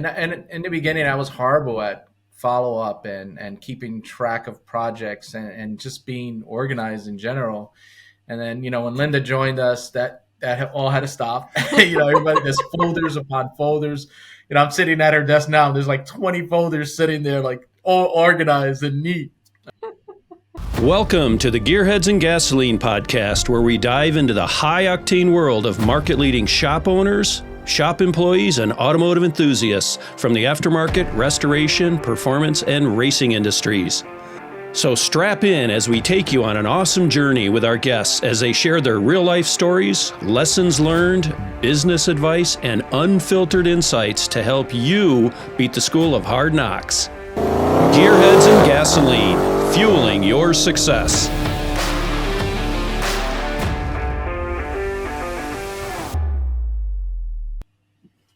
And in the beginning, I was horrible at follow up and keeping track of projects and just being organized in general. And then, when Linda joined us, that all had to stop. Everybody, there's folders upon folders. I'm sitting at her desk now. There's like 20 folders sitting there, like all organized and neat. Welcome to the Gearheads and Gasoline podcast, where we dive into the high-octane world of market-leading shop owners, shop employees, and automotive enthusiasts from the aftermarket, restoration, performance, and racing industries. So strap in as we take you on an awesome journey with our guests as they share their real-life stories, lessons learned, business advice, and unfiltered insights to help you beat the school of hard knocks. Gearheads and Gasoline, fueling your success.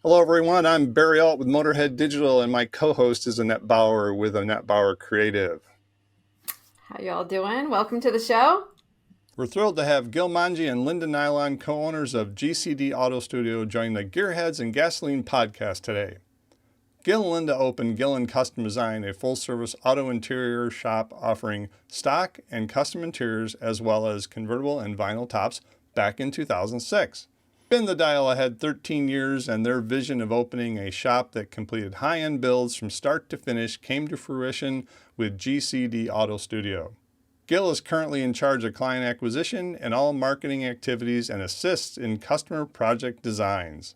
Hello, everyone. I'm Barry Alt with Motorhead Digital, and my co-host is Annette Bauer with Annette Bauer Creative. How y'all doing? Welcome to the show. We're thrilled to have Gil Manji and Linda Nylon, co-owners of GCD Auto Studio, join the Gearheads and Gasoline podcast today. Gil and Linda opened Gil & Custom Design, a full-service auto interior shop offering stock and custom interiors as well as convertible and vinyl tops back in 2006. Been the dial ahead 13 years, and their vision of opening a shop that completed high-end builds from start to finish came to fruition with GCD Auto Studio. Gil is currently in charge of client acquisition and all marketing activities and assists in customer project designs.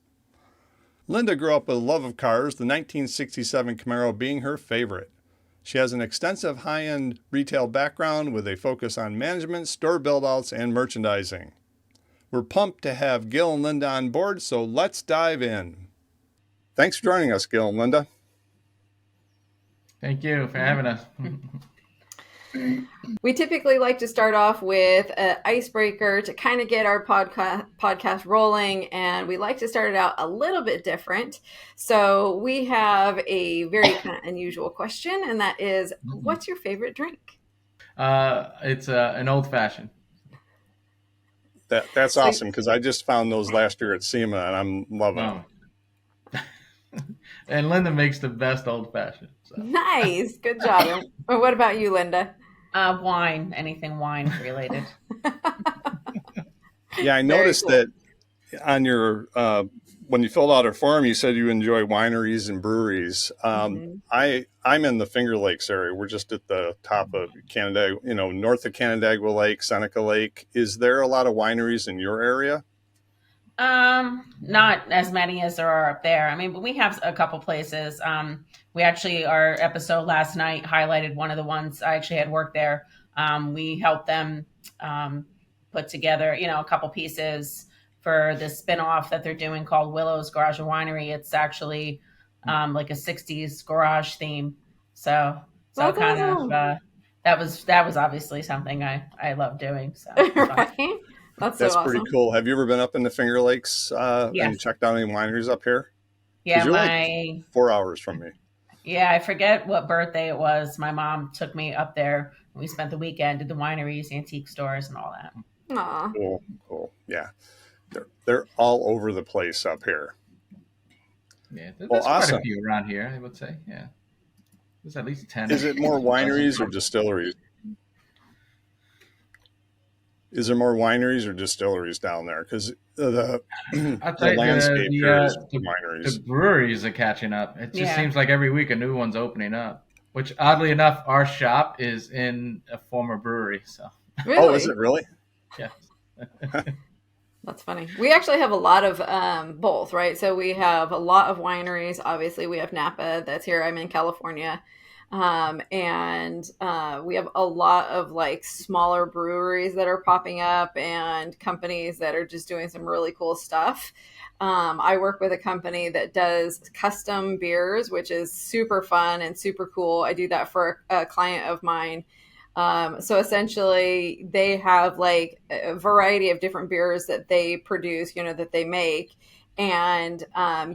Linda grew up with a love of cars, the 1967 Camaro being her favorite. She has an extensive high-end retail background with a focus on management, store build-outs, and merchandising. We're pumped to have Gil and Linda on board, so let's dive in. Thanks for joining us, Gil and Linda. Thank you for having us. We typically like to start off with an icebreaker to kind of get our podcast rolling, and we like to start it out a little bit different. So we have a very kind of unusual question, and that is, what's your favorite drink? It's an old fashioned. That's awesome, because I just found those last year at SEMA, and I'm loving them. And Linda makes the best old fashioned. So. Nice. Good job. And what about you, Linda? Wine, anything wine related. Yeah, I noticed that on your, when you filled out our form, you said you enjoy wineries and breweries. I'm in the Finger Lakes area. We're just at the top of Canandaigua, north of Canandaigua Lake, Seneca Lake. Is there a lot of wineries in your area? Not as many as there are up there. I mean, but we have a couple places. We actually, our episode last night highlighted one of the ones. I actually had worked there. We helped them put together, a couple pieces for the spinoff that they're doing called Willow's Garage and Winery. It's actually like a 60s garage theme. So That's kind awesome. of that was obviously something I love doing. So Right? That's so awesome. Pretty cool. Have you ever been up in the Finger Lakes Yes. and checked out any wineries up here? Yeah, you're like 4 hours from me. Yeah, I forget what birthday it was. My mom took me up there. And we spent the weekend at the wineries, antique stores, and all that. Aw. Cool. Yeah, they're all over the place up here. Yeah, there's awesome. quite a few around here, I would say. Yeah, there's at least 10. Is it more wineries or distilleries? Is there more wineries or distilleries down there? Because the landscape here is wineries. The breweries are catching up. It just Yeah. seems like every week a new one's opening up. Which, oddly enough, our shop is in a former brewery. So. Really? Oh, is it really? Yeah. That's funny. We actually have a lot of both, right? So we have a lot of wineries. Obviously, we have Napa that's here. I'm in California. And we have a lot of like smaller breweries that are popping up and companies that are just doing some really cool stuff. I work with a company that does custom beers, which is super fun and super cool. I do that for a client of mine. So essentially they have like a variety of different beers that they produce, that they make. And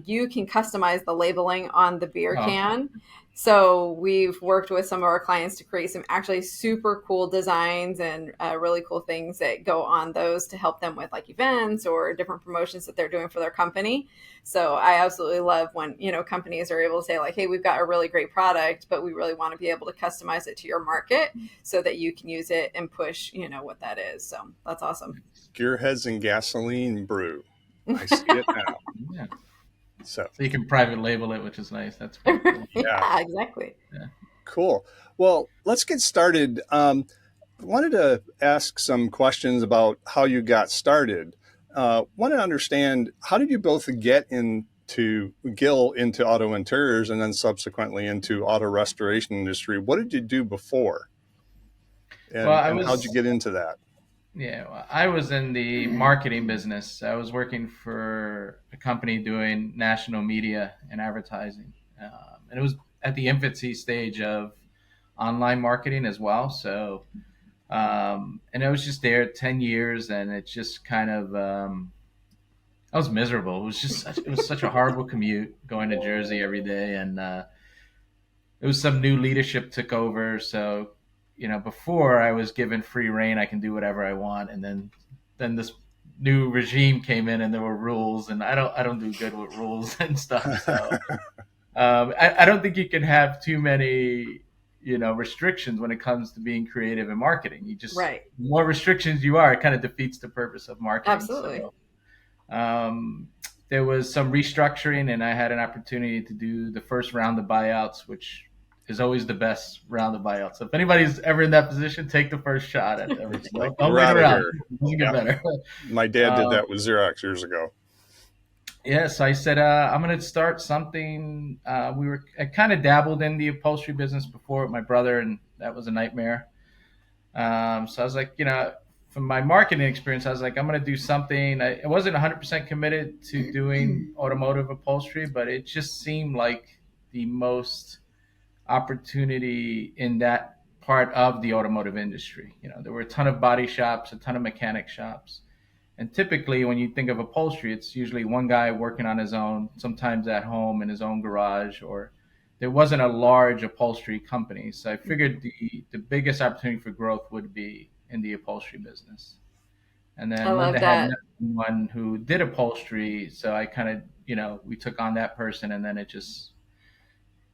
you can customize the labeling on the beer can. So we've worked with some of our clients to create some actually super cool designs and really cool things that go on those to help them with like events or different promotions that they're doing for their company. So I absolutely love when, companies are able to say like, hey, we've got a really great product, but we really want to be able to customize it to your market so that you can use it and push, what that is. So that's awesome. Gearheads and gasoline brew. I see it now. Yeah. So So you can private label it, which is nice. That's pretty cool. yeah, Yeah, exactly. Yeah. cool. Well, let's get started. Wanted to ask some questions about how you got started. Want to understand, how did you both get into into auto interiors and then subsequently into auto restoration industry? What did you do before, Well, and how'd you get into that? well, I was in the marketing business. I was working for a company doing national media and advertising, and it was at the infancy stage of online marketing as well. So, and I was just there 10 years, and it just kind of I was miserable. It was such a horrible commute going to Jersey every day, and it was some new leadership took over. So, before I was given free reign, I can do whatever I want, and then this new regime came in, and there were rules, and I don't do good with rules and stuff. So, I don't think you can have too many restrictions when it comes to being creative in marketing. Right. The more restrictions you are, it kind of defeats the purpose of marketing. Absolutely. So um, there was some restructuring, and I had an opportunity to do the first round of buyouts, which is always the best round of buyouts. So if anybody's ever in that position, take the first shot at everything. Don't We're wait out of around. here. It doesn't get Yeah. better. My dad did that with Xerox years ago. Yes, I said I'm going to start something. I kind of dabbled in the upholstery business before with my brother, and that was a nightmare. So I was like, from my marketing experience, I was like, I'm going to do something. I wasn't 100% committed to doing automotive upholstery, but it just seemed like the most opportunity in that part of the automotive industry. There were a ton of body shops, a ton of mechanic shops. And typically, when you think of upholstery, it's usually one guy working on his own, sometimes at home in his own garage, or there wasn't a large upholstery company. So I figured the biggest opportunity for growth would be in the upholstery business. And I then love Linda had that. met someone who did upholstery. So I kind of, we took on that person, and then it just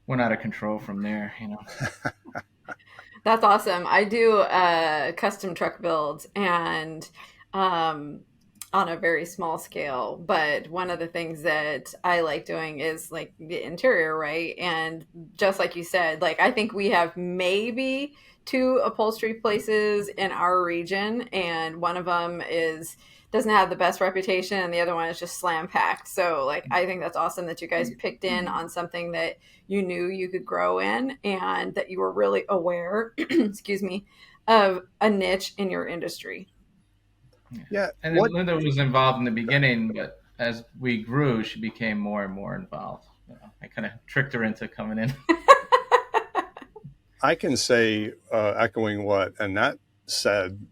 went out of control from there. That's awesome. I do custom truck builds and um, on a very small scale. But one of the things that I like doing is like the interior, right? And just like you said, like I think we have maybe two upholstery places in our region, and one of them is doesn't have the best reputation, and the other one is just slam packed. So, like, I think that's awesome that you guys picked in on something that you knew you could grow in and that you were really aware, excuse me, of a niche in your industry. Yeah. And then What Linda was involved in the beginning, but as we grew, she became more and more involved. I kind of tricked her into coming in. I can say, echoing what Annette said,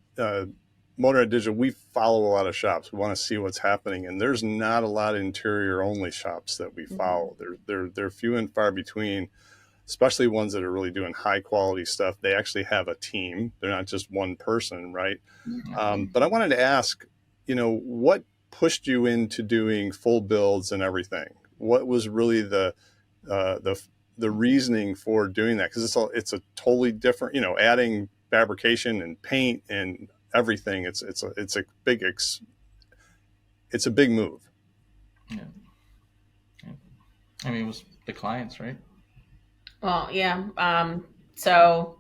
Motorhead Digital, we follow a lot of shops. We want to see what's happening, and there's not a lot of interior only shops that we follow. They're few and far between, especially ones that are really doing high quality stuff. They actually have a team. They're not just one person, right? But I wanted to ask, what pushed you into doing full builds and everything? What was really uh, the the reasoning for doing that? Because it's a totally different, adding fabrication and paint and everything. It's a big move. Yeah. I mean, it was the clients, right? Well, yeah. So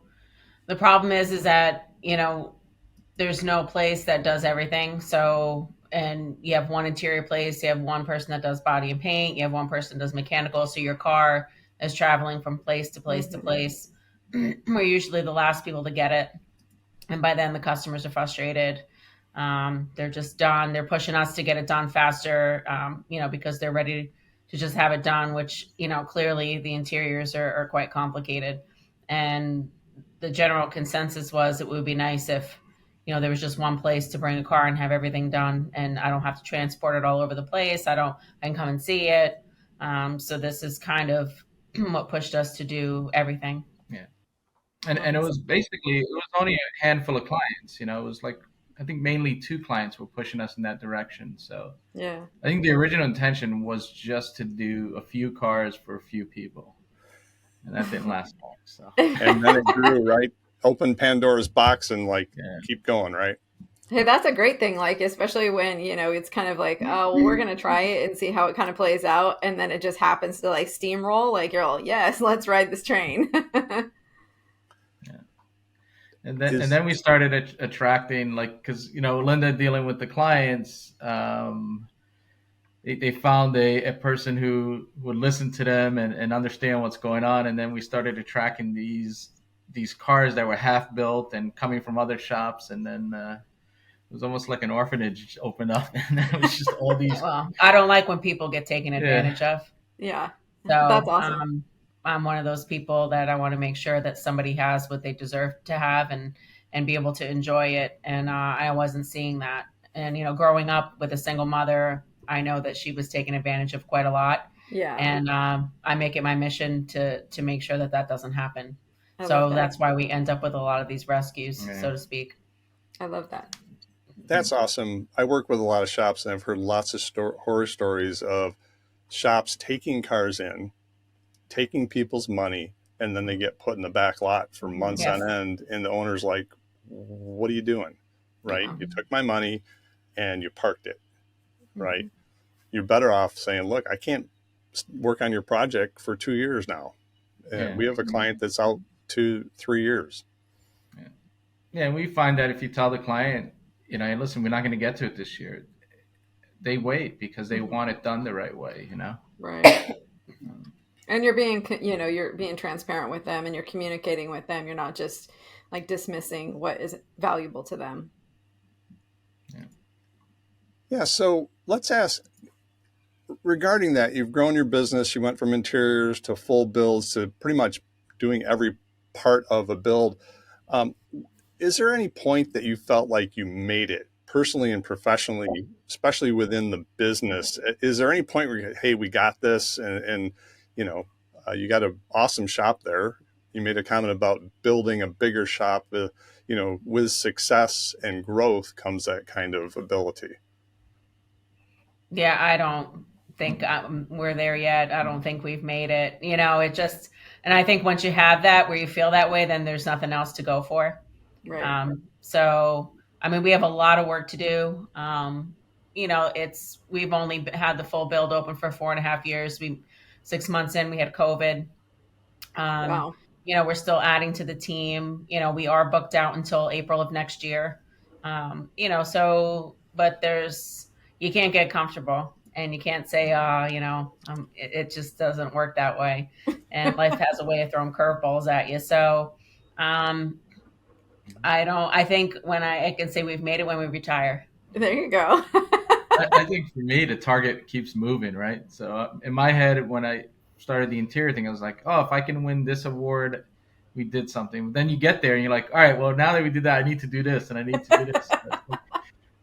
the problem is that, there's no place that does everything. So, and you have one interior place, you have one person that does body and paint, you have one person that does mechanical. So your car is traveling from place to place to place. We're usually the last people to get it. And by then the customers are frustrated. They're just done. They're pushing us to get it done faster, because they're ready to just have it done, which, clearly the interiors are quite complicated. And the general consensus was it would be nice if, there was just one place to bring a car and have everything done. And I don't have to transport it all over the place. I can come and see it. So this is kind of what pushed us to do everything. Yeah. And it was basically, it was only a handful of clients, it was like, I think mainly two clients were pushing us in that direction. So Yeah. I think the original intention was just to do a few cars for a few people, and that didn't last long. So And then it grew, right? Open Pandora's box and like yeah, keep going, right? Hey, that's a great thing. Like, especially when, it's kind of like, oh, well, we're going to try it and see how it kind of plays out. And then it just happens to like steamroll. Like, you're all, yes, let's ride this train. yeah. And then Is we started attracting, like, because Linda dealing with the clients, they found a person who would listen to them and understand what's going on, and then we started attracting these cars that were half built and coming from other shops, and then it was almost like an orphanage opened up, and it was just all these. Well, I don't like when people get taken Yeah, advantage of. Yeah. That's So awesome. I'm one of those people that I want to make sure that somebody has what they deserve to have and be able to enjoy it. And I wasn't seeing that. And growing up with a single mother, I know that she was taken advantage of quite a lot. Yeah. And I make it my mission to make sure that that doesn't happen. I love So that. that's why we end up with a lot of these rescues, yeah, so to speak. I love that. That's awesome. I work with a lot of shops and I've heard lots of horror stories of shops taking cars in, taking people's money, and then they get put in the back lot for months Yes. on end. And the owner's like, what are you doing? Right? Yeah. You took my money and you parked it, right? Mhm. You're better off saying, look, I can't work on your project for 2 years now. yeah, We have a client that's out 2-3 years. yeah. Yeah, and we find that if you tell the client, hey, listen, we're not going to get to it this year, they wait because they want it done the right way. Right. And you're being transparent with them and you're communicating with them. You're not just like dismissing what is valuable to them. Yeah. Yeah. So let's ask regarding that. You've grown your business. You went from interiors to full builds to pretty much doing every part of a build. Um, is there any point that you felt like you made it personally and professionally, especially within the business? Is there any point where you, hey, we got this, and you got an awesome shop there. You made a comment about building a bigger shop. With success and growth comes that kind of ability. Yeah, I don't think we're there yet. I don't think we've made it. And I think once you have that, where you feel that way, then there's nothing else to go for. Right. So, I mean, we have a lot of work to do. We've only had the full build open for 4.5 years. 6 months in, we had COVID. Um, Wow. we're still adding to the team. We are booked out until April of next year. But you can't get comfortable and you can't say, it just doesn't work that way. And life has a way of throwing curveballs at you. So, I think when I can say we've made it when we retire. There you go. I think for me, the target keeps moving, right? So in my head, when I started the interior thing, I was like, oh, if I can win this award, we did something. But then you get there and you're like, all right, well, now that we did that, I need to do this and I need to do this.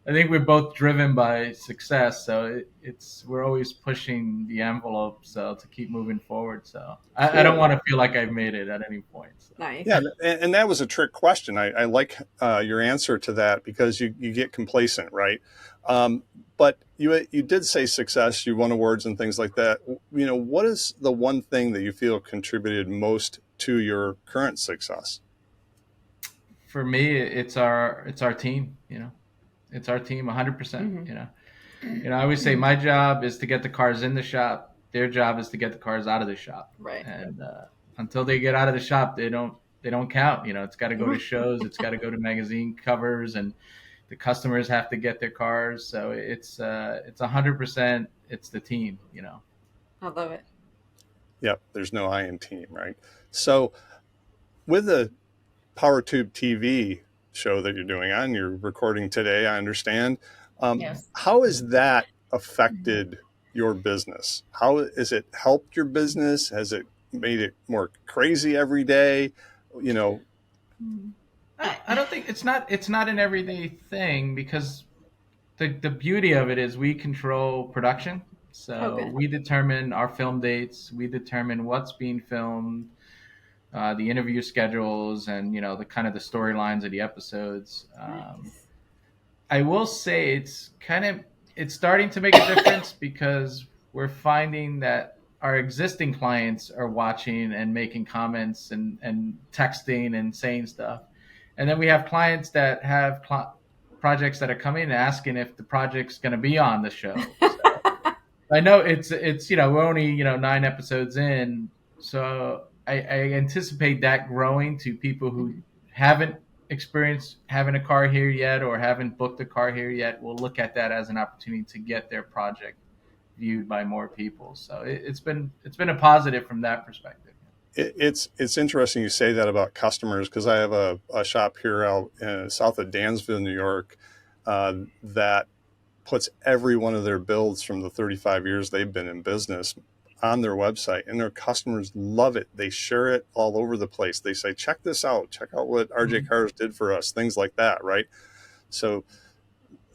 I think we're both driven by success, so we're always pushing the envelope, so to keep moving forward. So I don't want to feel like I've made it at any point. So. Nice. Yeah, and that was a trick question. I like your answer to that because you get complacent, right? But you did say success. You won awards and things like that. What is the one thing that you feel contributed most to your current success? For me, it's our team. It's our team 100%. I always say my job is to get the cars in the shop. Their job is to get the cars out of the shop. Right. And until they get out of the shop, they don't count. It's got to go to shows. It's got to go to magazine covers, and the customers have to get their cars. So it's 100%. It's the team. I love it. Yep. There's no I in team, right? So with the Power Tube TV show that you're doing on, you're recording today, I understand. Yes. How has that affected your business? How has it helped your business? Has it made it more crazy every day? I don't think it's not an everyday thing, because the beauty of it is we control production. So we determine our film dates, we determine what's being filmed, the interview schedules, and the kind of the storylines of the episodes. Nice. I will say it's starting to make a difference because we're finding that our existing clients are watching and making comments and texting and saying stuff. And then we have clients that have projects that are coming and asking if the project's going to be on the show. So I know it's we're only 9 episodes in, so I anticipate that growing to people who haven't experienced having a car here yet or haven't booked a car here yet. Will look at that as an opportunity to get their project viewed by more people. So it's been a positive from that perspective. It's interesting you say that about customers, because I have a shop here out south of Dansville, New York, that puts every one of their builds from the 35 years they've been in business on their website, and their customers love it. They share it all over the place. They say, check this out. Check out what RJ Cars did for us, things like that, right? So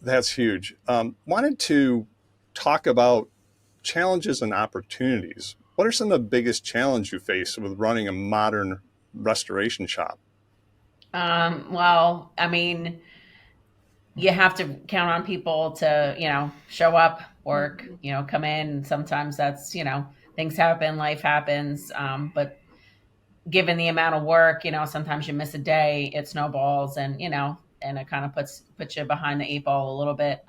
that's huge. Wanted to talk about challenges and opportunities. What are some of the biggest challenges you face with running a modern restoration shop? Well, I mean, you have to count on people to, show up, work, come in. Sometimes that's, things happen, life happens. But given the amount of work, sometimes you miss a day, it snowballs, and it kind of puts you behind the 8 ball a little bit.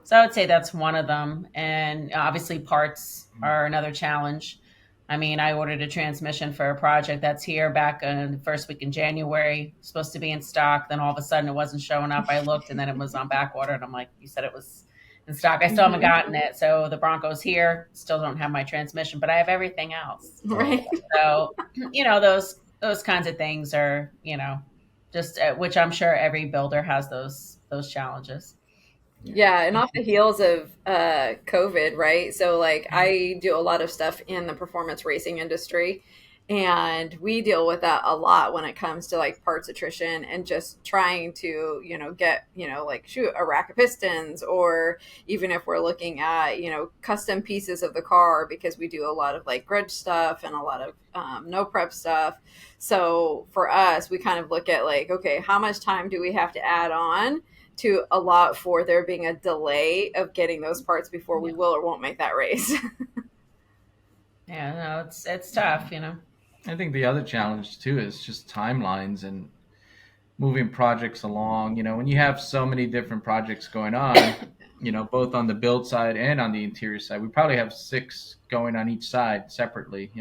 So I would say that's one of them. And obviously parts are another challenge. I mean, I ordered a transmission for a project that's here back in the first week in January, supposed to be in stock. Then all of a sudden it wasn't showing up. I looked and then it was on back order. And I'm like, you said it was in stock. I still haven't gotten it. So the Bronco's here, still don't have my transmission, but I have everything else. Right. So, those kinds of things are, just which I'm sure every builder has those challenges. Yeah, and off the heels of COVID, right? So like I do a lot of stuff in the performance racing industry, and we deal with that a lot when it comes to like parts attrition and just trying to, get, like shoot a rack of pistons, or even if we're looking at, custom pieces of the car, because we do a lot of like grudge stuff and a lot of no prep stuff. So for us, we kind of look at like, okay, how much time do we have to add on to allow for there being a delay of getting those parts before we will or won't make that race. Yeah, no, it's tough, I think the other challenge too is just timelines and moving projects along. When you have so many different projects going on, both on the build side and on the interior side, we probably have 6 going on each side separately,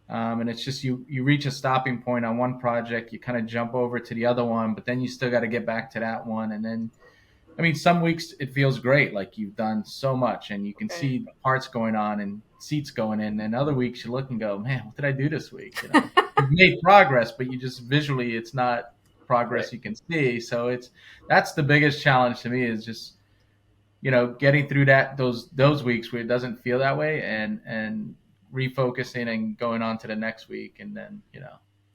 and it's just you reach a stopping point on one project, you kind of jump over to the other one, but then you still got to get back to that one. And then, I mean, some weeks it feels great, like you've done so much and you can see parts going on and seats going in. And other weeks you look and go, man, what did I do this week? You've made progress, but you just visually, it's not progress you can see. So that's the biggest challenge to me, is just getting through those weeks where it doesn't feel that way, and refocusing and going on to the next week. And then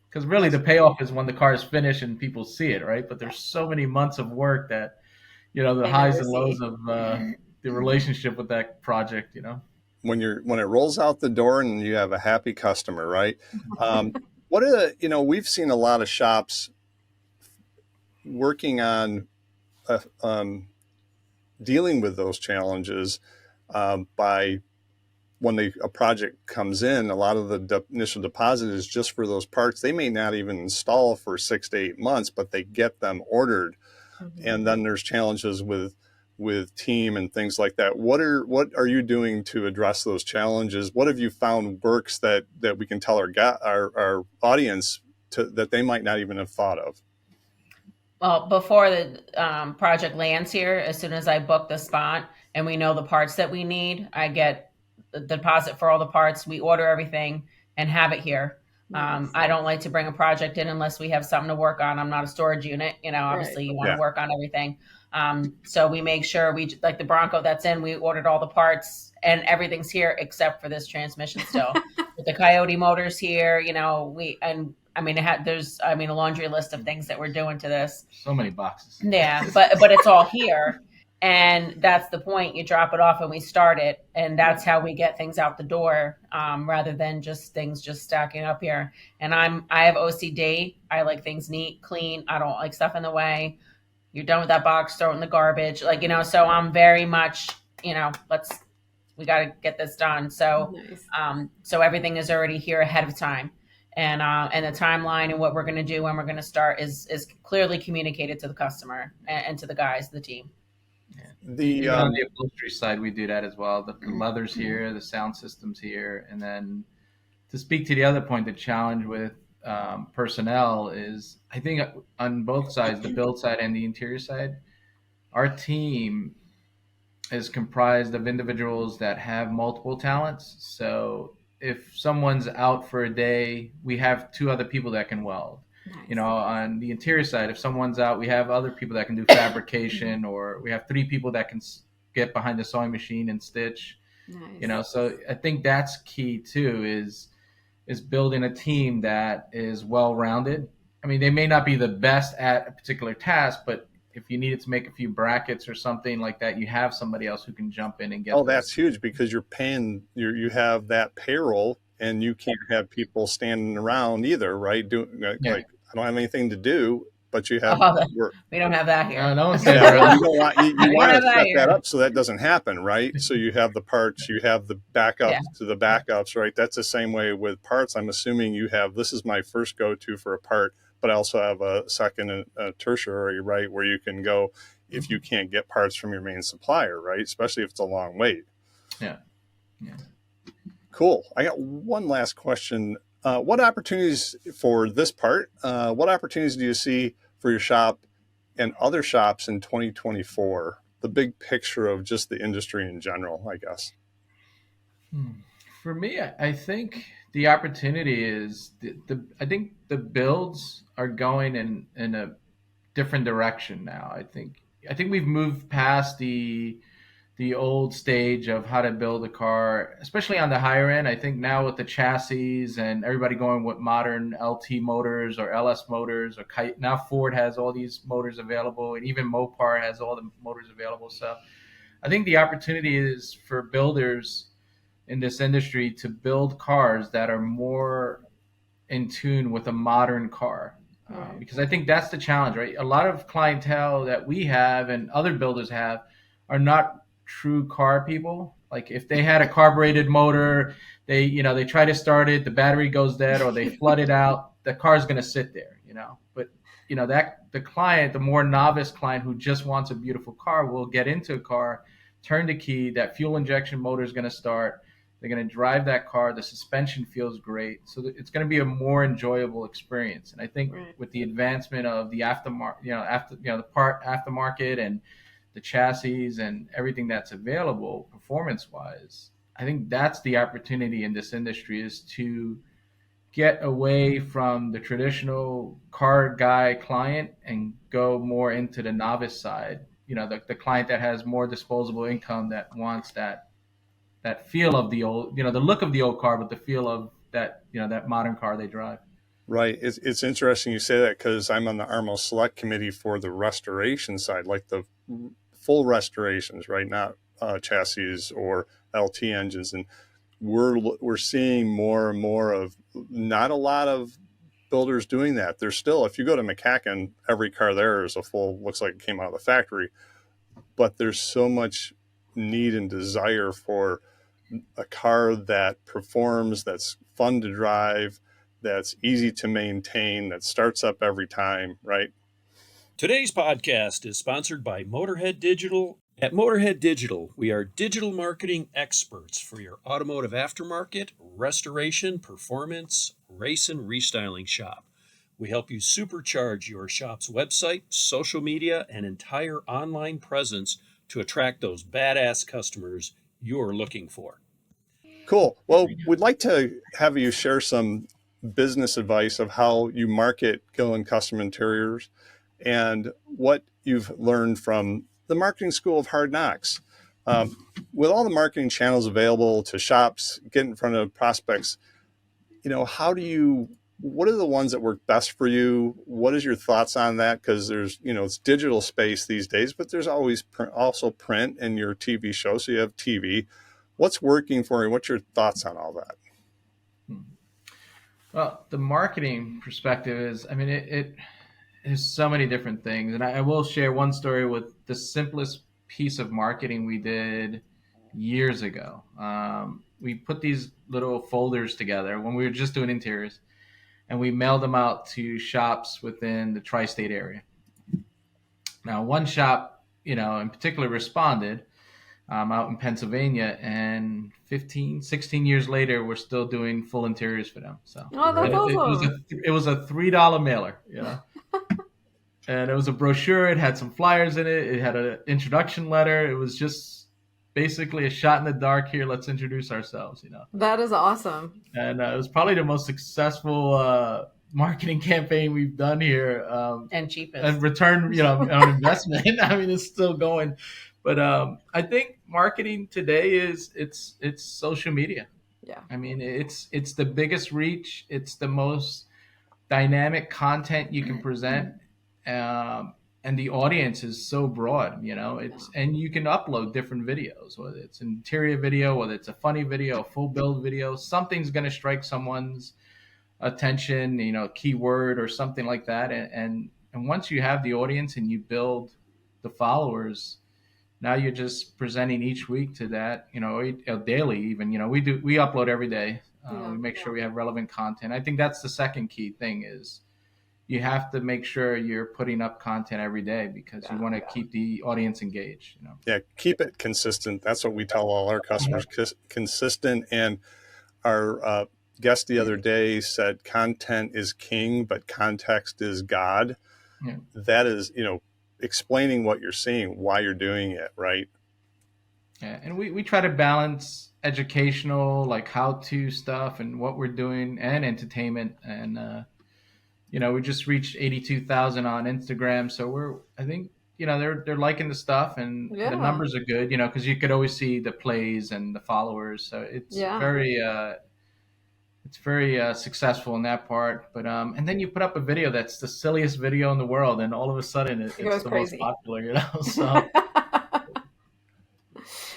because really the payoff is when the car is finished and people see it, right? But there's so many months of work that the highs and lows of the relationship with that project. When it rolls out the door and you have a happy customer, right? What are we've seen a lot of shops working on dealing with those challenges by when a project comes in. A lot of the initial deposit is just for those parts. They may not even install for 6 to 8 months, but they get them ordered. Mm-hmm. And then there's challenges with team and things like that. What are you doing to address those challenges? What have you found works that we can tell our audience that they might not even have thought of? Well, before the project lands here, as soon as I book the spot and we know the parts that we need, I get the deposit for all the parts. We order everything and have it here. Nice. I don't like to bring a project in unless we have something to work on. I'm not a storage unit. Obviously you want to work on everything. So we make sure like the Bronco that's in, we ordered all the parts and everything's here except for this transmission still. With the Coyote motors here, there's a laundry list of things that we're doing to this. So many boxes. Yeah, but it's all here. And that's the point. You drop it off and we start it. And that's how we get things out the door, rather than just things just stacking up here. And I have OCD. I like things neat, clean. I don't like stuff in the way. You're done with that box, throw it in the garbage. Like, so I'm very much, we got to get this done. So, Nice. so everything is already here ahead of time. And the timeline and what we're going to do when we're going to start is clearly communicated to the customer and to the guys, the team. Even on the upholstery side, we do that as well. The leather's here, the sound system's here, and then to speak to the other point, the challenge with personnel is, I think on both sides, the build side and the interior side, our team is comprised of individuals that have multiple talents. So if someone's out for a day, we have two other people that can weld. Nice. On the interior side, if someone's out, we have other people that can do fabrication, or we have three people that can get behind the sewing machine and stitch. Nice. So I think that's key too, is building a team that is well-rounded. I mean, they may not be the best at a particular task, but if you needed to make a few brackets or something like that, you have somebody else who can jump in and get. Oh, that's huge, because you're paying, you have that payroll, and you can't have people standing around either, right? Like, I don't have anything to do, but you have work. We don't have that here. No, you want to set that up so that doesn't happen, right? So you have the parts, you have the backups to the backups, right? That's the same way with parts. I'm assuming you have, this is my first go-to for a part, but I also have a second and a tertiary, right, where you can go if you can't get parts from your main supplier, right? Especially if it's a long wait. Yeah. Cool. I got one last question. What opportunities for this part? What opportunities do you see for your shop and other shops in 2024? The big picture of just the industry in general, I guess. For me, I think the opportunity is I think the builds are going in a different direction now. I think we've moved past the old stage of how to build a car, especially on the higher end. I think now with the chassis and everybody going with modern LT motors or LS motors, or now Ford has all these motors available, and even Mopar has all the motors available. So I think the opportunity is for builders in this industry to build cars that are more in tune with a modern car. Because I think that's the challenge, right? A lot of clientele that we have and other builders have are not true car people. Like if they had a carbureted motor, they try to start it, the battery goes dead, or they flood it out, the car's going to sit there, But that the client, the more novice client who just wants a beautiful car, will get into a car, turn the key, that fuel injection motor is going to start. They're going to drive that car. The suspension feels great. So it's going to be a more enjoyable experience. And I think with the advancement of the aftermarket, the part aftermarket and the chassis and everything that's available performance-wise, I think that's the opportunity in this industry, is to get away from the traditional car guy client and go more into the novice side. The client that has more disposable income, that wants that feel of the old, the look of the old car, but the feel of that, that modern car they drive. Right. It's interesting you say that, because I'm on the ARMO Select Committee for the restoration side, like the full restorations, right? Not chassis or LT engines. And we're seeing more and more of, not a lot of builders doing that. There's still, if you go to McCacken, every car there is a full, looks like it came out of the factory, but there's so much need and desire for a car that performs, that's fun to drive, that's easy to maintain, that starts up every time, right? Today's podcast is sponsored by Motorhead Digital. At Motorhead Digital, we are digital marketing experts for your automotive aftermarket, restoration, performance, race, and restyling shop. We help you supercharge your shop's website, social media, and entire online presence to attract those badass customers you're looking for. Cool. Well, we'd like to have you share some business advice of how you market Gillen Custom Interiors and what you've learned from the Marketing School of Hard Knocks. With all the marketing channels available to shops, get in front of prospects, how do you what are the ones that work best for you? What is your thoughts on that? Because there's, it's digital space these days, but there's always also print and your TV show. So you have TV. What's working for you? What's your thoughts on all that? Well, the marketing perspective is, I mean, it is so many different things. And I will share one story with the simplest piece of marketing we did years ago. We put these little folders together when we were just doing interiors, and we mailed them out to shops within the tri-state area. Now, one shop, in particular responded out in Pennsylvania, and 15, 16 years later, we're still doing full interiors for them. So Oh, that's awesome. it was a $3 mailer, and it was a brochure. It had some flyers in it. It had an introduction letter. It was just basically a shot in the dark. Here, let's introduce ourselves, That is awesome. And it was probably the most successful marketing campaign we've done here, And cheapest. and return, on investment. I mean, it's still going, but I think marketing today it's social media. Yeah. I mean, it's the biggest reach. It's the most dynamic content you can present, and the audience is so broad. And you can upload different videos, whether it's an interior video, whether it's a funny video, a full build video. Something's going to strike someone's attention, keyword or something like that. And once you have the audience and you build the followers, now you're just presenting each week to that, daily even. We upload every day. We make sure we have relevant content. I think that's the second key thing is you have to make sure you're putting up content every day because you want to keep the audience engaged. Yeah, keep it consistent. That's what we tell all our customers, consistent. And our guest the other day said content is king, but context is God. Yeah. That is, explaining what you're seeing, why you're doing it, right? Yeah, and we try to balance educational, like how-to stuff and what we're doing, and entertainment. And we just reached 82,000 on Instagram, so I think they're liking the stuff, and the numbers are good. Because you could always see the plays and the followers, so it's very successful in that part. But and then you put up a video that's the silliest video in the world, and all of a sudden it's the crazy. most popular. So.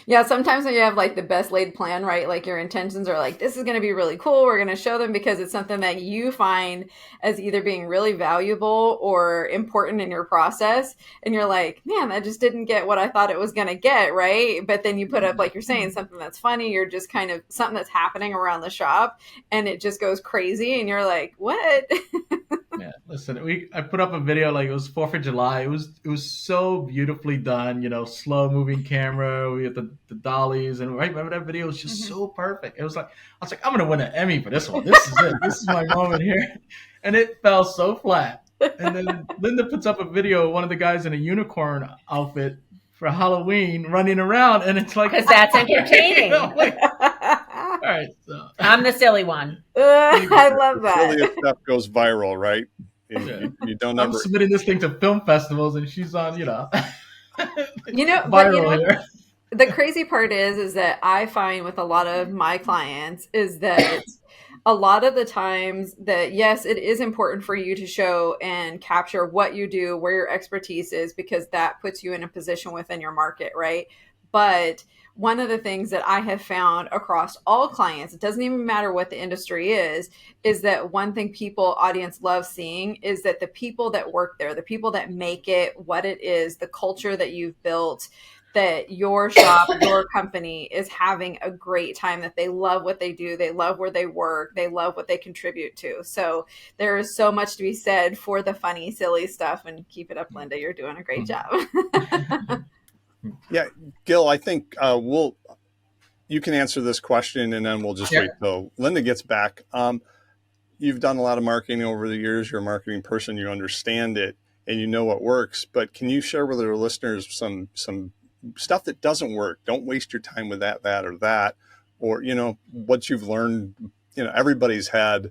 Yeah, sometimes when you have like the best laid plan, right? Like your intentions are like, this is going to be really cool. We're going to show them because it's something that you find as either being really valuable or important in your process. And you're like, man, that just didn't get what I thought it was going to get, right? But then you put up, like you're saying, something that's funny. You're just kind of something that's happening around the shop and it just goes crazy. And you're like, what? Yeah, listen, I put up a video like it was 4th of July. It was so beautifully done, slow moving camera. We had the dollies, and right, remember that video was just so perfect. I was like, I'm gonna win an Emmy for this one. This is it. This is my moment here. And it fell so flat. And then Linda puts up a video of one of the guys in a unicorn outfit for Halloween running around, and it's like, because that's entertaining. All right, so I'm the silly one. I love that. Silliest stuff goes viral, right? You don't I'm ever submitting this thing to film festivals, and she's on, viral here. The crazy part is that I find with a lot of my clients is that a lot of the times that, yes, it is important for you to show and capture what you do, where your expertise is, because that puts you in a position within your market, right? But one of the things that I have found across all clients, it doesn't even matter what the industry is that one thing audience loves seeing is that the people that work there, the people that make it what it is, the culture that you've built, that your shop, your company is having a great time, that they love what they do. They love where they work. They love what they contribute to. So there is so much to be said for the funny, silly stuff, and keep it up, Linda. You're doing a great job. Yeah, Gil, I think you can answer this question and then we'll just wait till Linda gets back. You've done a lot of marketing over the years. You're a marketing person. You understand it and you know what works. But can you share with our listeners some stuff that doesn't work? Don't waste your time with that, or that. Or, what you've learned. Everybody's had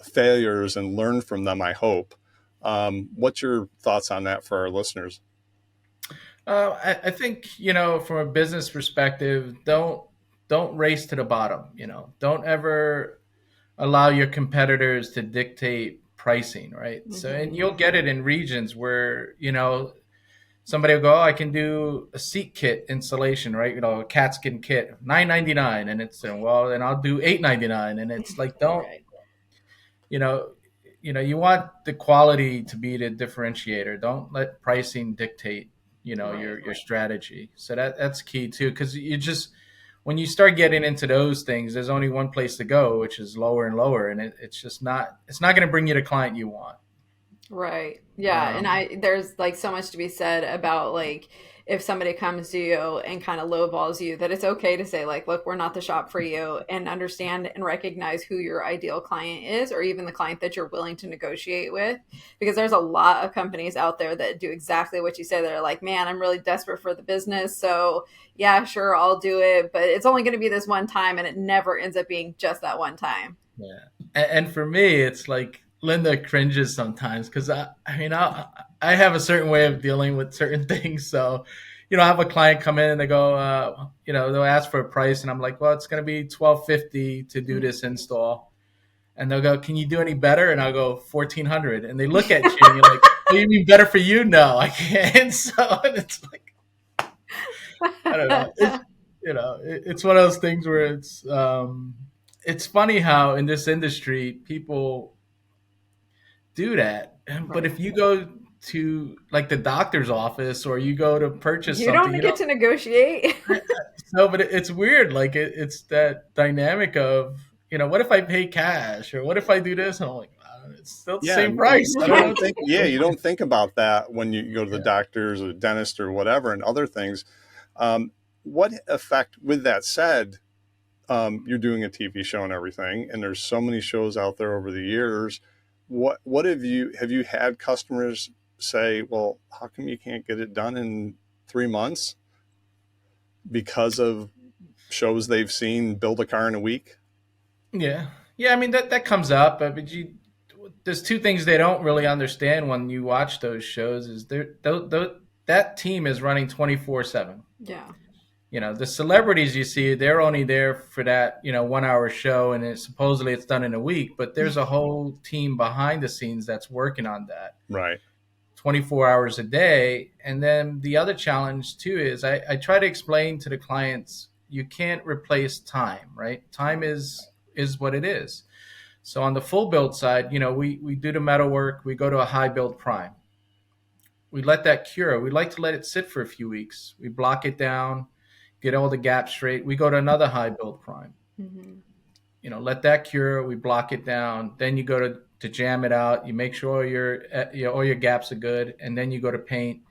failures and learned from them, I hope. What's your thoughts on that for our listeners? I think, from a business perspective, don't race to the bottom. Don't ever allow your competitors to dictate pricing, right? So, and you'll get it in regions where, somebody will go, oh, I can do a seat kit installation, right? A cat skin kit, $9.99, and it's well, then I'll do $8.99, and it's like, don't, Right. you know, you want the quality to be the differentiator. Don't let pricing dictate, Right. your strategy. So that's key too, because you just when you start getting into those things, there's only one place to go, which is lower and lower, and it's not going to bring you the client you want. Right. Yeah. And Um, there's like so much to be said about like if somebody comes to you and kind of lowballs you, that it's okay to say, like, look, we're not the shop for you, and understand and recognize who your ideal client is, or even the client that you're willing to negotiate with. Because there's a lot of companies out there that do exactly what you said. They're like, man, I'm really desperate for the business. So yeah, sure, I'll do it. But it's only going to be this one time. And it never ends up being just that one time. Yeah, and for me, it's like Linda cringes sometimes because I mean, I have a certain way of dealing with certain things. So, I have a client come in and they go, they'll ask for a price, and I'm like, well, it's going to be 1250 to do this install, and they'll go, can you do any better? And I'll go 1400, and they look at you and you're like, oh, you mean better for you? No, I can't. So and it's like I don't know. It's one of those things where it's funny how in this industry people do that. But Right. if you go to like the doctor's office or you go to purchase You something, don't get to negotiate. no, but it's weird. Like it's that dynamic of, what if I pay cash or what if I do this? And I'm like, it's still the Yeah, same price. I you don't know don't what to think. do. Yeah, you don't think about that when you go to the Yeah. doctors or the dentist or whatever and other things. Um, what effect? With that said, you're doing a TV show and everything, and there's so many shows out there over the years. What have you had customers say? Well, how come you can't get it done in 3 months because of shows they've seen build a car in a week? Yeah. Yeah. I mean, that comes up, but there's two things they don't really understand when you watch those shows is that team is running 24/7. Yeah. The celebrities you see, they're only there for that, 1 hour show, and supposedly it's done in a week, but there's a whole team behind the scenes that's working on that Right. 24 hours a day. And then the other challenge too is I try to explain to the clients, you can't replace time, right? Time Right. is what it is. So on the full build side, we do the metal work, we go to a high build prime. We let that cure. We like to let it sit for a few weeks. We block it down, get all the gaps straight. We go to another high build prime. Hmm. Let that cure. We block it down. Then you go to jam it out. You make sure all your gaps are good, and then you go to paint.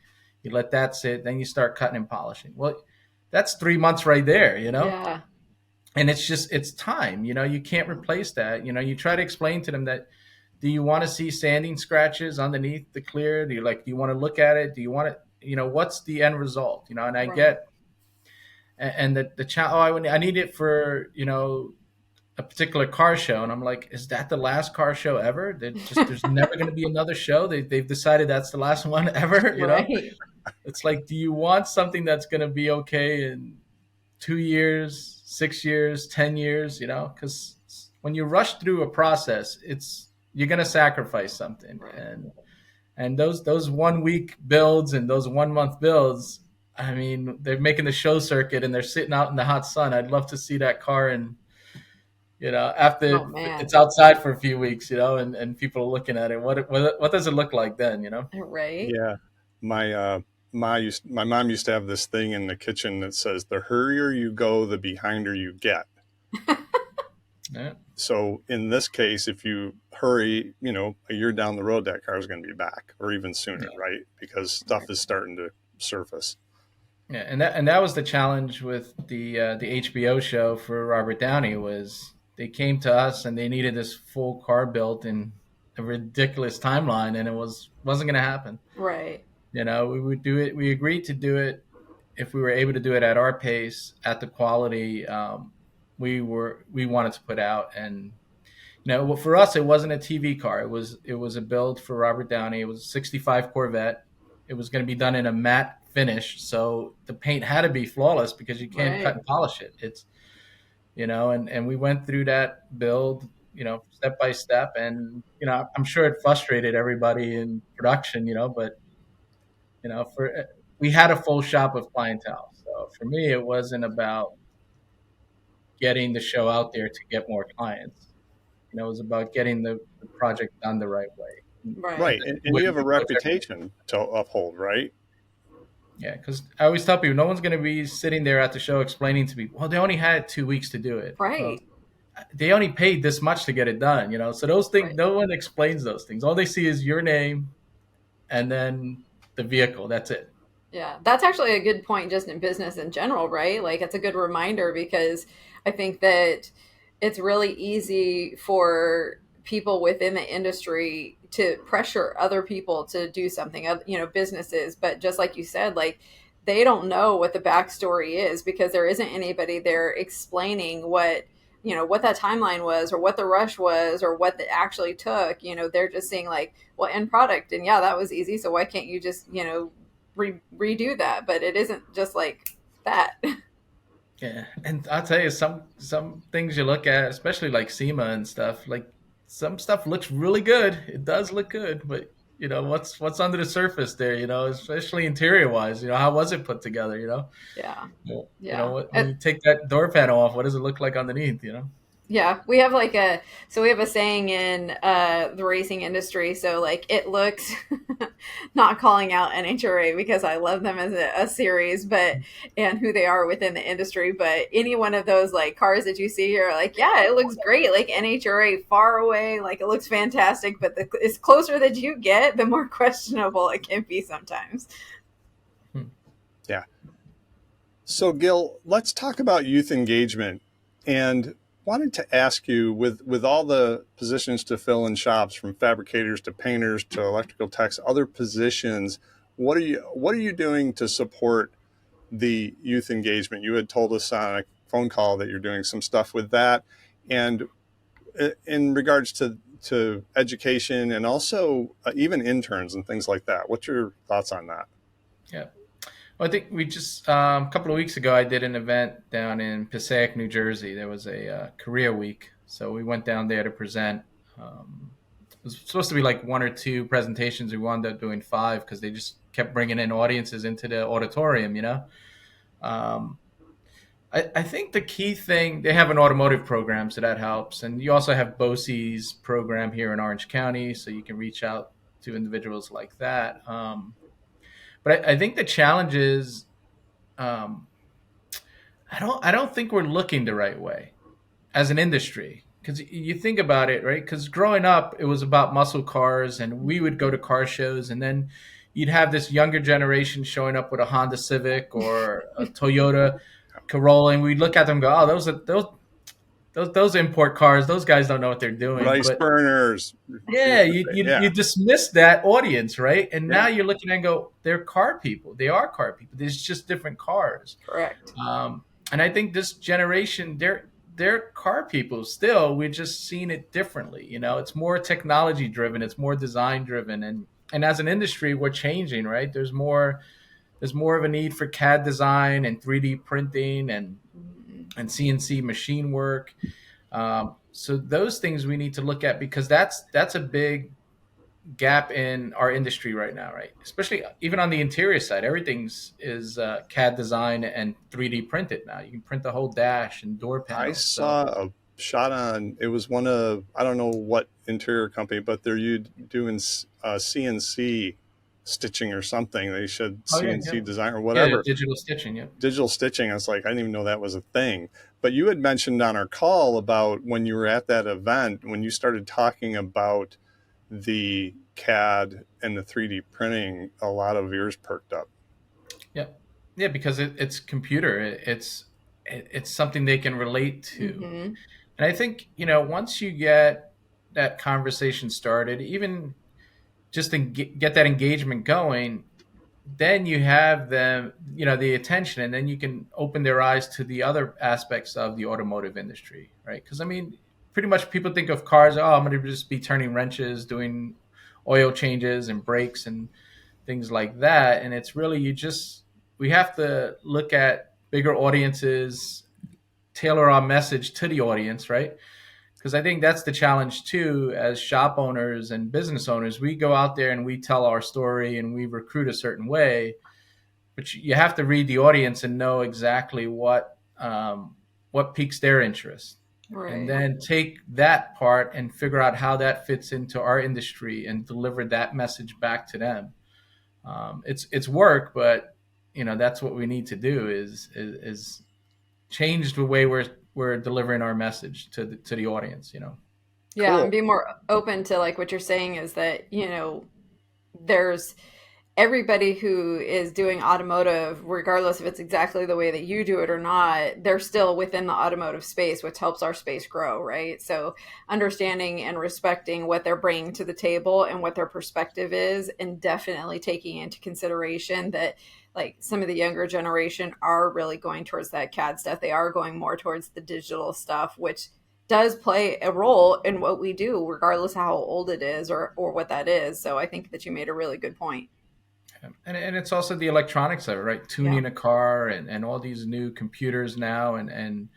You let that sit. Then you start cutting and polishing. Well, that's 3 months right there. Yeah. And it's time. You can't replace that. You try to explain to them that, do you want to see sanding scratches underneath the clear? Do you want to look at it? Do you want to, what's the end result? And I Right. get, and the child, oh, I need it for, a particular car show. And I'm like, is that the last car show ever? There's never going to be another show. They've decided that's the last one ever. Right. It's like, do you want something that's going to be okay in 2 years, 6 years, 10 years, because when you rush through a process, you're going to sacrifice something. Right. And those 1 week builds and those 1 month builds, I mean, they're making the show circuit and they're sitting out in the hot sun. I'd love to see that car, and Oh after man. it's outside for a few weeks, and people are looking at it. What does it look like then? Right. Yeah. My my mom used to have this thing in the kitchen that says, "The hurrier you go, the behinder you get." Yeah, So in this case, if you hurry, a year down the road, that car is going to be back, or even sooner, yeah, right? Because stuff Right. is starting to surface. yeah. And that was the challenge with the HBO show for Robert Downey. Was they came to us and they needed this full car built in a ridiculous timeline, and wasn't going to happen. Right. We would do it. We agreed to do it if we were able to do it at our pace, at the quality we wanted to put out. And well, for us, it wasn't a TV car. It was a build for Robert Downey. It was a '65 Corvette. It was going to be done in a matte finish, so the paint had to be flawless because you can't cut Right. and polish it. It's and we went through that build. step by step. And, I'm sure it frustrated everybody in production, but, for we had a full shop of clientele. So for me, it wasn't about getting the show out there to get more clients. It was about getting the project done the right way. And Right. Right. And with you have a the project. reputation to uphold, right? Yeah, because I always tell people, no one's going to be sitting there at the show explaining to people, well, they only had 2 weeks to do it. Well, Right. they only paid this much to get it done. So those things, Right. no one explains those things. All they see is your name and then the vehicle. That's it. Yeah, that's actually a good point just in business in general, right? Like it's a good reminder because I think that it's really easy for people within the industry to pressure other people to do something, businesses. But just like you said, like they don't know what the backstory is because there isn't anybody there explaining what that timeline was or what the rush was or what it actually took. They're just seeing like, well, end product. And yeah, that was easy. So why can't you just, redo that? But it isn't just like that. Yeah, and I'll tell you, some things you look at, especially like SEMA and stuff. Like some stuff looks really good. It does look good, but what's under the surface there. Especially interior wise. How was it put together? Yeah. Well, Yeah. when you take that door panel off, what does it look like underneath? Yeah, we have we have a saying in the racing industry. So like it looks, not calling out NHRA because I love them as a series, but and who they are within the industry. But any one of those like cars that you see, you're like, yeah, it looks great. Like NHRA far away, like it looks fantastic. But it's closer that you get, the more questionable it can be sometimes. Yeah. So, Gil, let's talk about youth engagement. And wanted to ask you, with all the positions to fill in shops, from fabricators to painters to electrical techs, other positions, what are you doing to support the youth engagement? You had told us on a phone call that you're doing some stuff with that, and in regards to education and also even interns and things like that. What's your thoughts on that? Yeah. Well, I think we just a couple of weeks ago, I did an event down in Passaic, New Jersey. There was a career week, so we went down there to present. It was supposed to be like one or two presentations. We wound up doing five because they just kept bringing in audiences into the auditorium. Um, I think the key thing, they have an automotive program, so that helps, and you also have BOCES program here in Orange County, so you can reach out to individuals like that. But I think the challenge is, um, I don't think we're looking the right way as an industry. Because you think about it, right? Because growing up, it was about muscle cars, and we would go to car shows, and then you'd have this younger generation showing up with a Honda Civic or a Toyota Corolla, and we'd look at them and go, "Oh, those import cars. Those guys don't know what they're doing." Rice But burners. yeah, you Yeah. dismiss that audience, right? And now Yeah. you're looking and go, they're car people. They are car people. There's just different cars. Correct. And I think this generation, they're car people still. We're just seeing it differently. It's more technology driven. It's more design driven. And as an industry, we're changing, right? There's more of a need for CAD design and 3D printing and CNC machine work. So those things we need to look at because that's a big gap in our industry right now, right? Especially even on the interior side, everything's is CAD design and 3D printed now. You can print the whole dash and door I panels. So saw a shot on, it was one of, I don't know what interior company, but they're you doing CNC stitching or something. They showed oh yeah, CNC yeah, design or yeah, whatever. digital stitching. Yeah, Digital stitching. I was like, I didn't even know that was a thing. But you had mentioned on our call about when you were at that event, when you started talking about the CAD and the 3D printing, a lot of ears perked up. yeah, yeah. Because it's computer. It's something they can relate to. Mm-hmm. And I think once you get that conversation started, even just to get that engagement going, then you have them, the attention, and then you can open their eyes to the other aspects of the automotive industry, right? Because I mean, pretty much people think of cars, oh, I'm going to just be turning wrenches, doing oil changes and brakes and things like that, and it's really we have to look at bigger audiences, tailor our message to the audience, right? because I think that's the challenge too, as shop owners and business owners. We go out there and we tell our story and we recruit a certain way, but you have to read the audience and know exactly what piques their interest, and Right. then take that part and figure out how that fits into our industry and deliver that message back to them. It's work, but that's what we need to do is change the way we're delivering our message to the audience. Yeah, and Cool. be more open to like what you're saying is that, there's everybody who is doing automotive, regardless if it's exactly the way that you do it or not, they're still within the automotive space, which helps our space grow, right? So understanding and respecting what they're bringing to the table and what their perspective is, and definitely taking into consideration that like some of the younger generation are really going towards that CAD stuff. They are going more towards the digital stuff, which does play a role in what we do, regardless of how old it is or what that is. So I think that you made a really good point. And it's also the electronics of it, right? Yeah. Tuning a car and all these new computers now and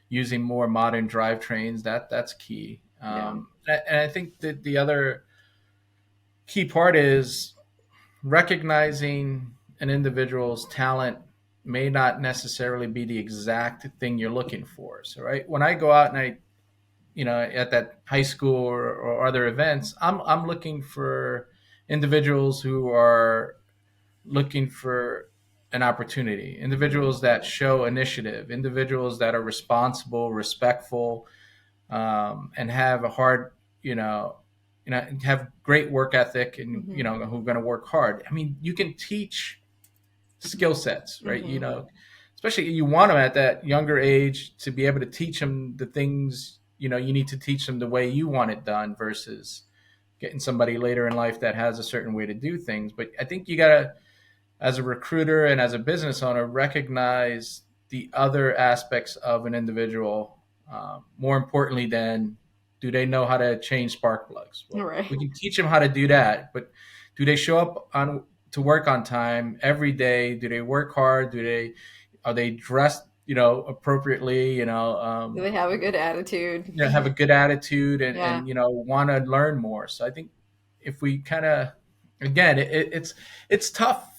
using more modern drivetrains, that's key. Yeah. And I think that the other key part is recognizing an individual's talent may not necessarily be the exact thing you're looking for. So, right, when I go out and at that high school or other events, I'm looking for individuals who are looking for an opportunity, individuals that show initiative, individuals that are responsible, respectful, and have a hard, have great work ethic, and Hmm. who are going to work hard. I mean, you can teach skill sets, right? Hmm. Especially you want them at that younger age to be able to teach them the things you need to teach them the way you want it done versus getting somebody later in life that has a certain way to do things. But I think you gotta, as a recruiter and as a business owner, recognize the other aspects of an individual, more importantly than do they know how to change spark plugs. Well, Right. we can teach them how to do that, but do they show up on to work on time every day? Do they work hard? Are they dressed appropriately? Do they have a good attitude? Have a good attitude and Yeah. want to learn more. So I think if we kind of, again, it's tough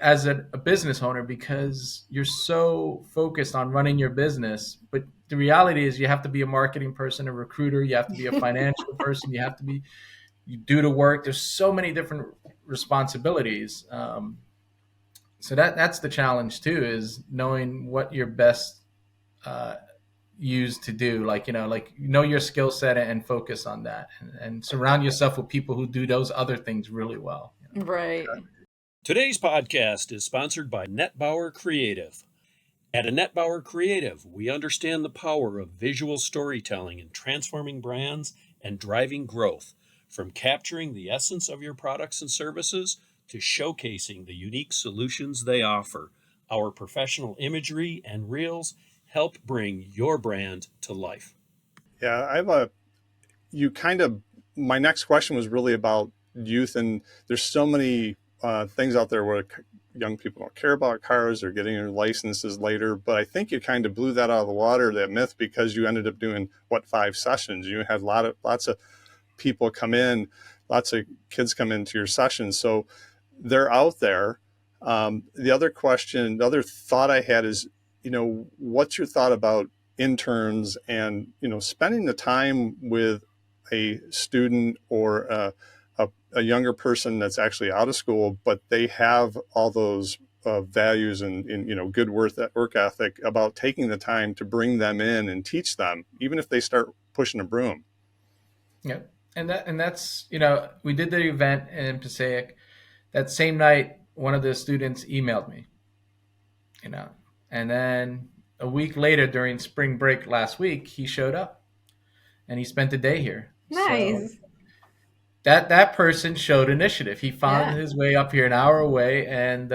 as a business owner because you're so focused on running your business, but the reality is you have to be a marketing person, a recruiter, you have to be a financial person, you do the work. There's so many different responsibilities. So that's the challenge too, is knowing what your best uh, used to do, like know your skill set and focus on that, and surround yourself with people who do those other things really well. Right. Today's podcast is sponsored by Annette Bauer Creative. At Annette Bauer Creative, we understand the power of visual storytelling in transforming brands and driving growth, from capturing the essence of your products and services to showcasing the unique solutions they offer. Our professional imagery and reels help bring your brand to life. Yeah, you kind of, my next question was really about youth, and there's so many things out there where young people don't care about cars or getting their licenses later. But I think you kind of blew that out of the water, that myth, because you ended up doing 5 sessions. You had lots of people come in, lots of kids come into your sessions, so they're out there. The other thought I had is, what's your thought about interns and spending the time with a student or a younger person that's actually out of school, but they have all those values and good work ethic, about taking the time to bring them in and teach them, even if they start pushing a broom. Yeah, and that's we did the event in Passaic. That same night, one of the students emailed me, you know, and then a week later during spring break last week, he showed up and he spent a day here. So Nice. that person showed initiative. He found Yeah. his way up here an hour away, and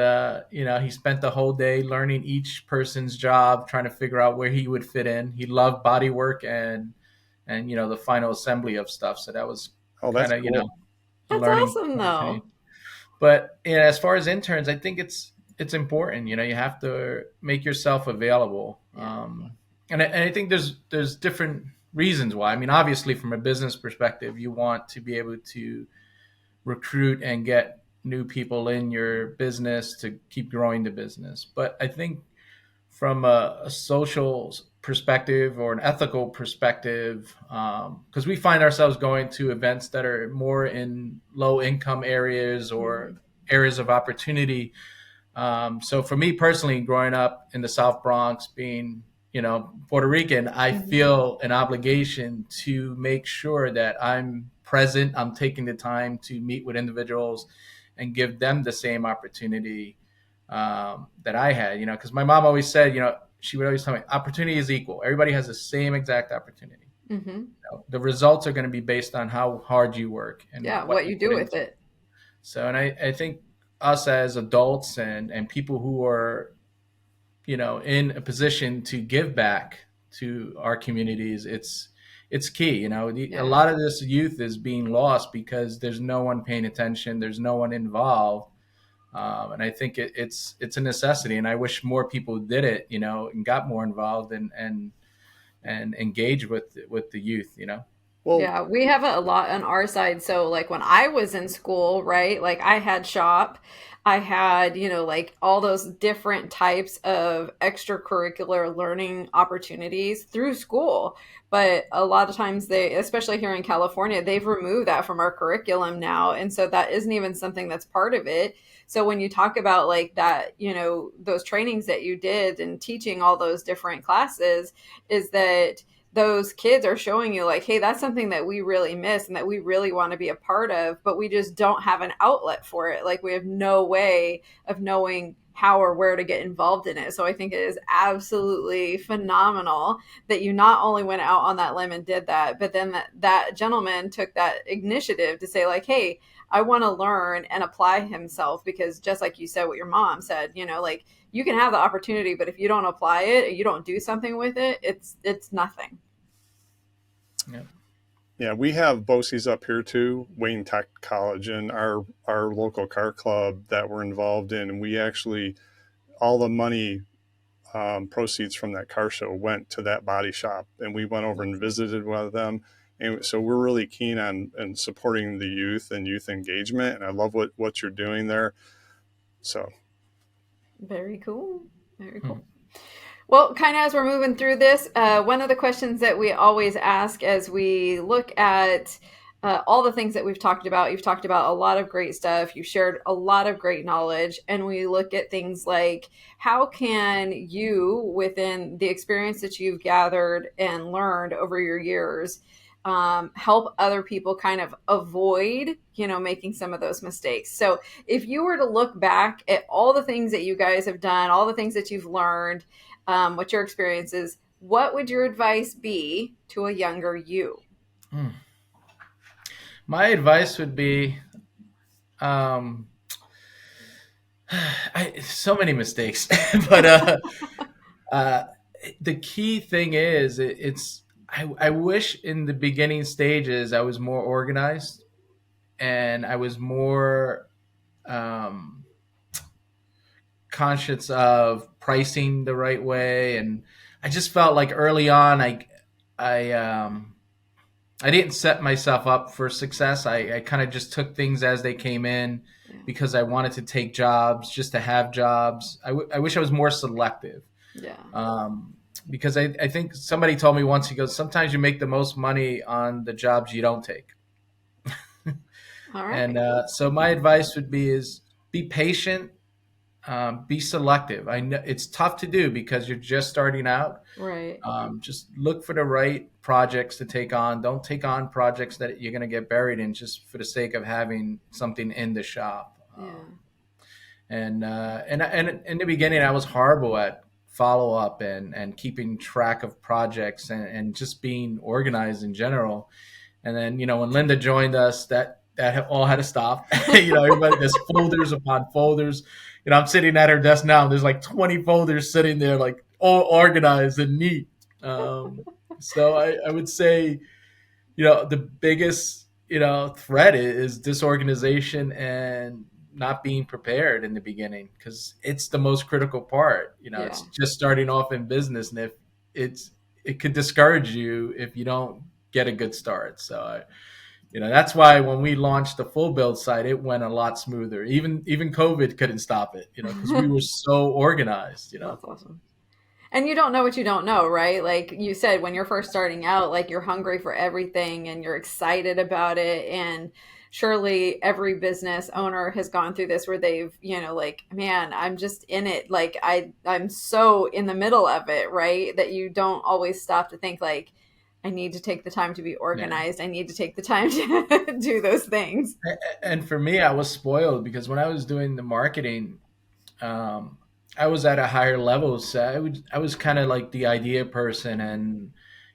he spent the whole day learning each person's job, trying to figure out where he would fit in. He loved body work and the final assembly of stuff. So that was Oh, kind that's of cool. a That's learning awesome though. opportunity. But as far as interns, I think it's important. You have to make yourself available. Yeah. And I think there's different reasons why. I mean, obviously, from a business perspective, you want to be able to recruit and get new people in your business to keep growing the business. But I think from a social perspective or an ethical perspective, because we find ourselves going to events that are more in low income areas or areas of opportunity. So for me personally, growing up in the South Bronx, being Puerto Rican, I feel an obligation to make sure that I'm present. I'm taking the time to meet with individuals and give them the same opportunity that I had. Because my mom always said, she would always tell me, opportunity is equal. Everybody has the same exact opportunity. The results are going to be based on how hard you work and Yeah, what what you you put do with into it. it. So, and I think us as adults and people who are, in a position to give back to our communities, it's key. A Yeah. lot of this youth is being lost because there's no one paying attention. There's no one involved. And I think it's a necessity. And I wish more people did it, and got more involved and engaged with the youth. Well, Yeah, we have a lot on our side. So, like when I was in school, right? Like I had shop, I had, like all those different types of extracurricular learning opportunities through school. But a lot of times they, especially here in California, they've removed that from our curriculum now. And so that isn't even something that's part of it. So when you talk about like that, those trainings that you did and teaching all those different classes, is that those kids are showing you like, hey, that's something that we really miss and that we really want to be a part of, but we just don't have an outlet for it. Like we have no way of knowing how or where to get involved in it. So I think it is absolutely phenomenal that you not only went out on that limb and did that, but then that gentleman took that initiative to say like, hey, I want to learn and apply himself, because just like you said, what your mom said, like you can have the opportunity, but if you don't apply it, you don't do something with it, it's nothing. Yeah. yeah, we have BOCES up here too, Wayne Tech College, and our local car club that we're involved in. And we actually, all the money proceeds from that car show went to that body shop, and we went over and visited with them. And so we're really keen on and supporting the youth and youth engagement. And I love what you're doing there. So Very cool. Very Hmm. cool. Well, kind of as we're moving through this, one of the questions that we always ask as we look at all the things that we've talked about, you've talked about a lot of great stuff. You've shared a lot of great knowledge. And we look at things like how can you, within the experience that you've gathered and learned over your years, help other people kind of avoid, making some of those mistakes. So if you were to look back at all the things that you guys have done, all the things that you've learned, what your experience is, what would your advice be to a younger you? Hmm. My advice would be, um, so many mistakes, but uh, the key thing is I wish in the beginning stages I was more organized and I was more um, conscious of pricing the right way, and I just felt like early on I I didn't set myself up for success. I kind of just took things as they came in Yeah. because I wanted to take jobs just to have jobs. I wish I was more selective. Yeah. Um, because I think somebody told me once, he goes, sometimes you make the most money on the jobs you don't take. All And right. so my advice would be is be patient, be selective. I know it's tough to do because you're just starting out. Right. Just look for the right projects to take on. Don't take on projects that you're going to get buried in just for the sake of having something in the shop. Yeah. And in the beginning, I was horrible at follow up and keeping track of projects and just being organized in general. And then when Linda joined us, that all had to stop. Everybody, there's folders upon folders. I'm sitting at her desk now, and there's like 20 folders sitting there, like all organized and neat. So I would say, the biggest, threat is disorganization and not being prepared in the beginning, because it's the most critical part. Yeah. It's just starting off in business, and if it's it could discourage you if you don't get a good start. So that's why when we launched the full build site, it went a lot smoother. Even COVID couldn't stop it, because we were so organized. That's awesome. And you don't know what you don't know, right? Like you said, when you're first starting out, like you're hungry for everything and you're excited about it. And surely every business owner has gone through this where they've, like, man, I'm just in it. Like I'm so in the middle of it, right? That you don't always stop to think like, I need to take the time to be Yeah. organized. I need to take the time to do those things. And for me, I was spoiled because when I was doing the marketing, um, I was at a higher level. So I was kind of like the idea person. And,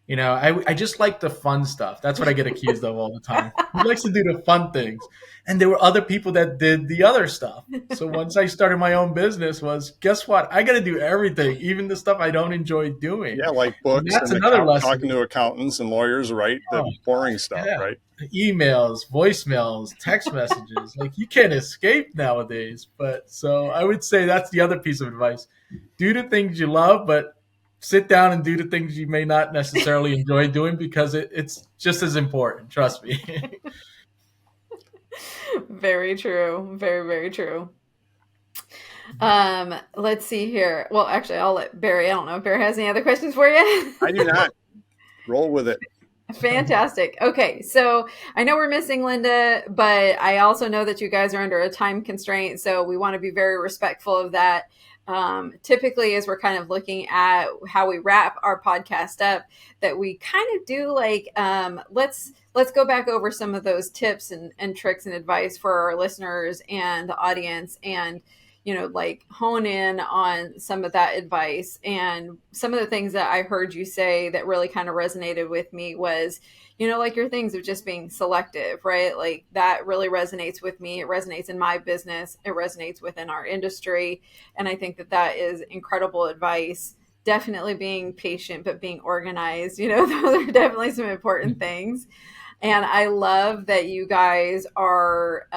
I just like the fun stuff. That's what I get accused of all the time. Who likes to do the fun things? And there were other people that did the other stuff. So once I started my own business guess what? I got to do everything, even the stuff I don't enjoy doing. Yeah, like And books that's and another lesson. talking to accountants and lawyers, right? The Oh, boring stuff, yeah. right? Emails, voicemails, text messages. Like you can't escape nowadays. But so I would say that's the other piece of advice. Do the things you love, but sit down and do the things you may not necessarily enjoy doing because it's just as important. Trust me. Very true. Very, very true. Let's see here. Well, actually, I'll let Barry. I don't know if Barry has any other questions for you. I do not. Roll with it. Fantastic. Okay, so I know we're missing Linda, but I also know that you guys are under a time constraint, so we want to be very respectful of that. Typically, as we're kind of looking at how we wrap our podcast up, that we kind of do like let's go back over some of those tips and tricks and advice for our listeners and the audience, and like hone in on some of that advice. And some of the things that I heard you say that really kind of resonated with me was, like your things of just being selective, right? Like that really resonates with me. It resonates in my business. It resonates within our industry. And I think that that is incredible advice. Definitely being patient, but being organized, those are definitely some important things. And I love that you guys are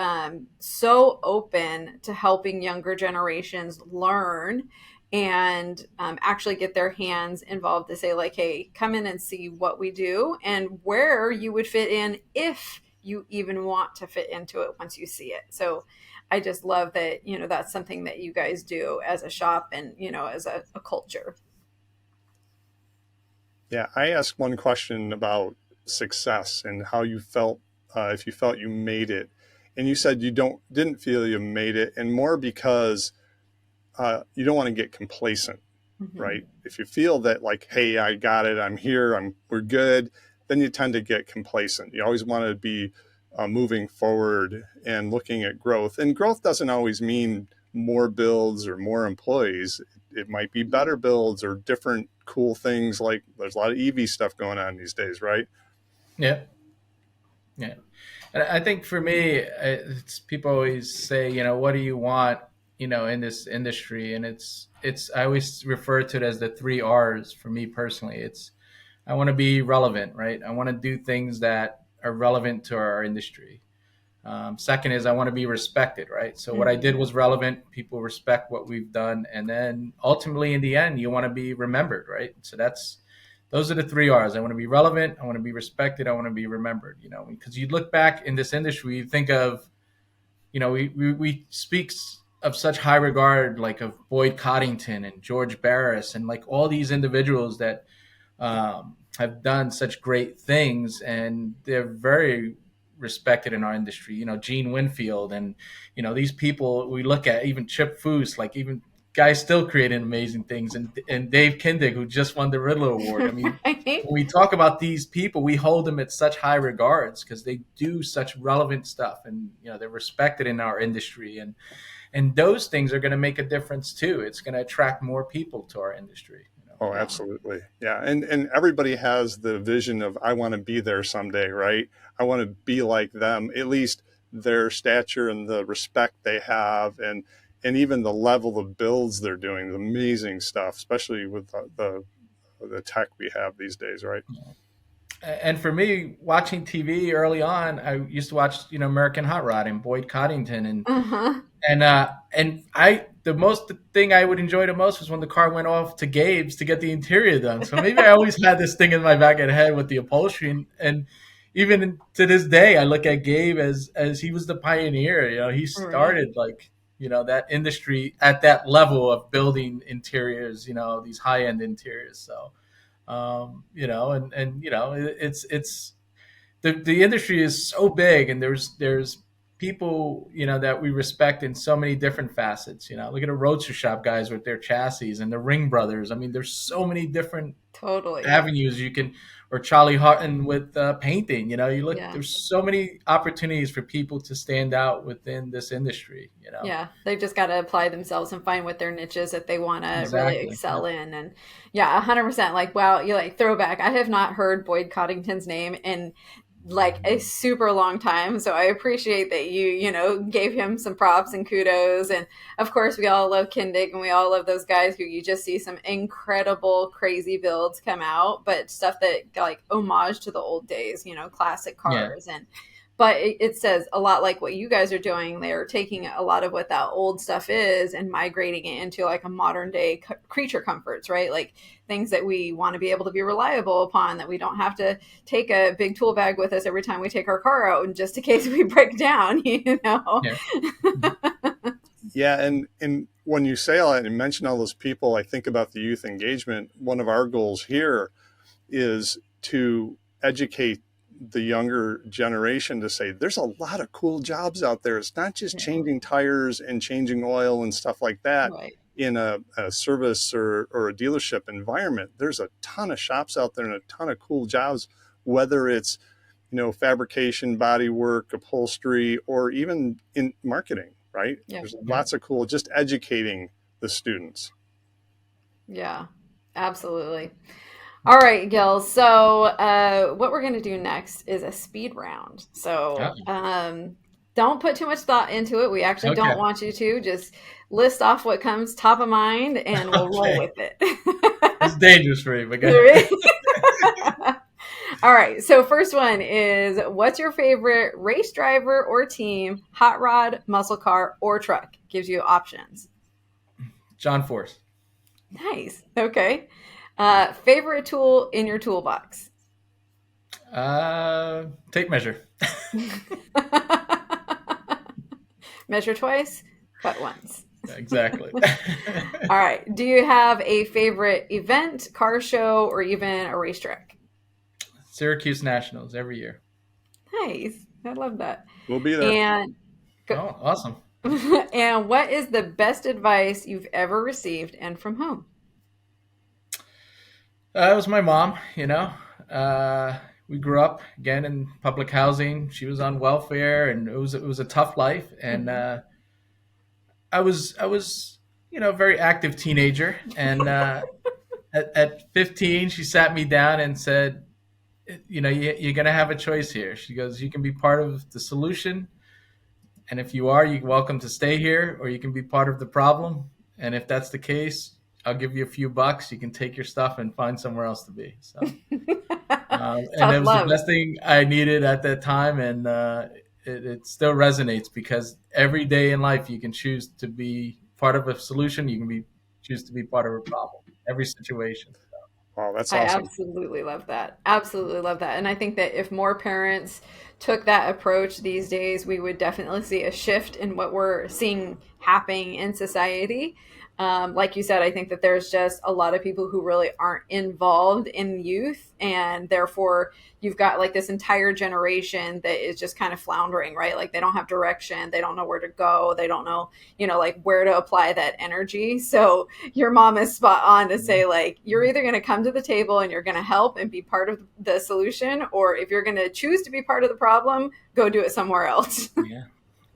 so open to helping younger generations learn and actually get their hands involved to say, like, hey, come in and see what we do and where you would fit in if you even want to fit into it once you see it. So I just love that, that's something that you guys do as a shop and, as a culture. Yeah, I asked one question about success and how you felt, if you felt you made it, and you said you didn't feel you made it, and more because you don't want to get complacent, Mm-hmm. right? If you feel that like, hey, I got it, I'm here, we're good, then you tend to get complacent. You always want to be moving forward and looking at growth, and growth doesn't always mean more builds or more employees. It might be better builds or different cool things. Like there's a lot of EV stuff going on these days, right? Yeah. Yeah. And I think for me, it's people always say, what do you want, in this industry? And I always refer to it as the 3 R's for me personally. I want to be relevant, right? I want to do things that are relevant to our industry. Second is I want to be respected, right? So what I did was relevant. People respect what we've done. And then ultimately in the end, you want to be remembered, right? So those are the 3 R's. I want to be relevant. I want to be respected. I want to be remembered, because you look back in this industry, you think of, we speak of such high regard, like of Boyd Coddington and George Barris and like all these individuals that have done such great things, and they're very respected in our industry. Gene Winfield and these people we look at, even Chip Foose, like even guys still creating amazing things, and Dave Kindig, who just won the Riddler Award. I mean, Right? when we talk about these people, we hold them at such high regards because they do such relevant stuff, and they're respected in our industry, and those things are going to make a difference too. It's going to attract more people to our industry. Oh, absolutely. Yeah. And everybody has the vision of, I want to be there someday, right? I want to be like them, at least their stature and the respect they have, and even the level of builds they're doing, the amazing stuff, especially with the tech we have these days, right? And for me, watching TV early on, I used to watch, American Hot Rod and Boyd Coddington, Uh-huh. and I the thing I would enjoy the most was when the car went off to Gabe's to get the interior done. So maybe I always had this thing in my back of the head with the upholstery, and even to this day, I look at Gabe as he was the pioneer. You know, he Right. started like, you know, that industry at that level of building interiors. You know, these high end interiors. So, you know, and you know, it's the industry is so big, and there's people, you know, that we respect in so many different facets. You know, look at the roadster shop guys with their chassis, and the Ring brothers. I mean, there's so many different Totally. avenues you can, or Charlie Hutton with painting. You know, you look, Yeah. there's so many opportunities for people to stand out within this industry. You know, Yeah, they've just got to apply themselves and find what their niche is that they want to really exactly. Yeah. excel in. And yeah, 100%. Like, wow, you like throwback. I have not heard Boyd Coddington's name in like a super long time. So I appreciate that you know, gave him some props and kudos. And of course, we all love Kindig and we all love those guys who you just see some incredible, crazy builds come out, but stuff that like homage to the old days, you know, classic Yeah. cars. And but it says a lot like what you guys are doing. They're taking a lot of what that old stuff is and migrating it into like a modern day creature comforts, right? Like things that we want to be able to be reliable upon, that we don't have to take a big tool bag with us every time we take our car out, and just in case we break down, you know. Yeah. Yeah, and when you say all that and mention all those people, I think about the youth engagement. One of our goals here is to educate the younger generation to say there's a lot of cool jobs out there. It's not just Yeah. changing tires and changing oil and stuff like that Right. in a service or a dealership environment. There's a ton of shops out there and a ton of cool jobs, whether it's, you know, fabrication, body work, upholstery, or even in marketing, right? Yeah. There's Yeah. lots of cool, just educating the students. Yeah. Absolutely. All right, Gil. So, what we're going to do next is a speed round. So, Oh, don't put too much thought into it. We actually don't okay. want you to. Just list off what comes top of mind and we'll roll Okay. with it. It's dangerous for me, but go ahead. Really? All right. So, first one is, what's your favorite race driver or team, hot rod, muscle car, or truck? Gives you options. John Force. Nice. Okay. Favorite tool in your toolbox? Tape measure. Measure twice, cut once. Exactly. All right. Do you have a favorite event, car show, or even a racetrack? Syracuse Nationals every year. Nice. I love that. We'll be there. And Oh, awesome. and what is the best advice you've ever received and from whom? It was my mom, you know. We grew up again in public housing. She was on welfare, and it was a tough life. And Mhm. I was you know, a very active teenager. And at 15, she sat me down and said, you know, you're going to have a choice here. She goes, you can be part of the solution, and if you are, you're welcome to stay here, or you can be part of the problem. And if that's the case, I'll give you a few bucks. You can take your stuff and find somewhere else to be. So, and Tough it was the love. best thing I needed at that time, and it still resonates, because every day in life you can choose to be part of a solution. You can be choose to be part of a problem. Every situation. Wow, that's I awesome. absolutely love that. Absolutely love that. And I think that if more parents took that approach these days, we would definitely see a shift in what we're seeing happening in society. Like you said, I think that there's just a lot of people who really aren't involved in youth, and therefore you've got like this entire generation that is just kind of floundering, right? Like they don't have direction, they don't know where to go, they don't know, you know, like where to apply that energy. So your mom is spot on to say, like, you're either going to come to the table and you're going to help and be part of the solution, or if you're going to choose to be part of the problem, go do it somewhere else. Yeah.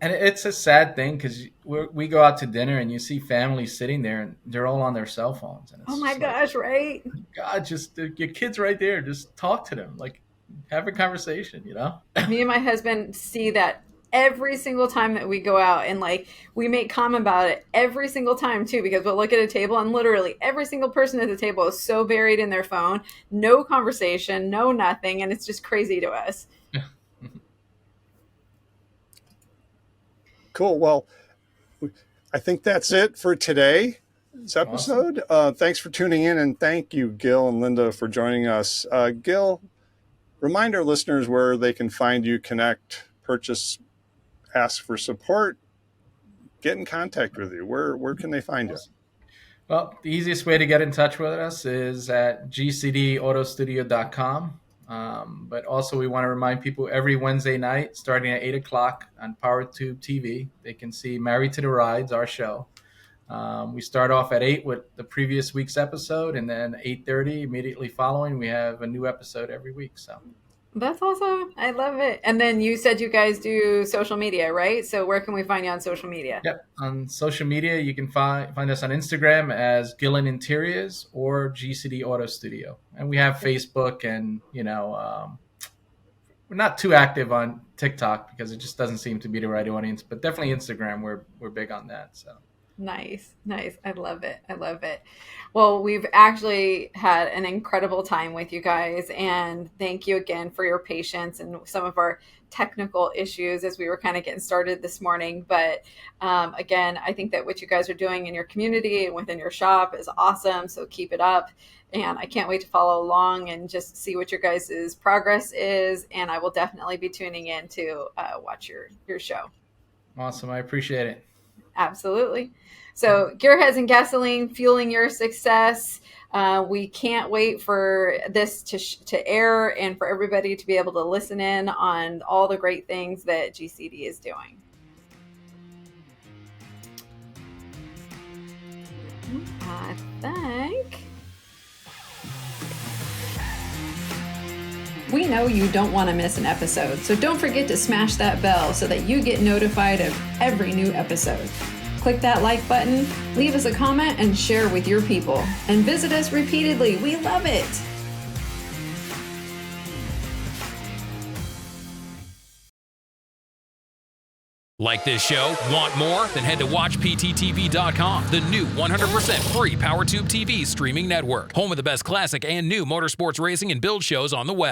And it's a sad thing, because we go out to dinner and you see families sitting there and they're all on their cell phones. And Oh it's my just like, gosh, right? God, just your kids right there. Just talk to them. Like, have a conversation, you know? Me and my husband see that every single time that we go out, and like we make comment about it every single time too, because we'll look at a table and literally every single person at the table is so buried in their phone, no conversation, no nothing, and it's just crazy to us. Cool. Well, I think that's it for today's episode. Awesome. Thanks for tuning in, and thank you, Gil and Linda, for joining us. Gil, remind our listeners where they can find you, connect, purchase, ask for support, get in contact with you. Where can they find you? Well, the easiest way to get in touch with us is at gcdautostudio.com. But also, we want to remind people every Wednesday night, starting at 8 o'clock on PowerTube TV, they can see Married to the Rides, our show. We start off at 8 with the previous week's episode, and then 8:30 immediately following, we have a new episode every week. So That's awesome. I love it. And then you said you guys do social media, right? So where can we find you on social media? yep, on social media, you can find us on Instagram as Gillen Interiors or GCD Auto Studio, and we have Facebook, and we're not too active on TikTok because it just doesn't seem to be the right audience. But definitely Instagram, we're big on that. So. Nice. I love it. Well, we've actually had an incredible time with you guys, and thank you again for your patience and some of our technical issues as we were kind of getting started this morning. But again, I think that what you guys are doing in your community and within your shop is awesome. So keep it up. And I can't wait to follow along and just see what your guys' progress is. And I will definitely be tuning in to watch your show. Awesome. I appreciate it. Absolutely. So Gearheads and Gasoline, fueling your success. We can't wait for this to air and for everybody to be able to listen in on all the great things that GCD is doing. I think we know you don't want to miss an episode, so don't forget to smash that bell so that you get notified of every new episode. Click that like button, leave us a comment, and share with your people. And visit us repeatedly. We love it. Like this show? Want more? Then head to WatchPTTV.com, the new 100% free PowerTube TV streaming network. Home of the best classic and new motorsports racing and build shows on the web.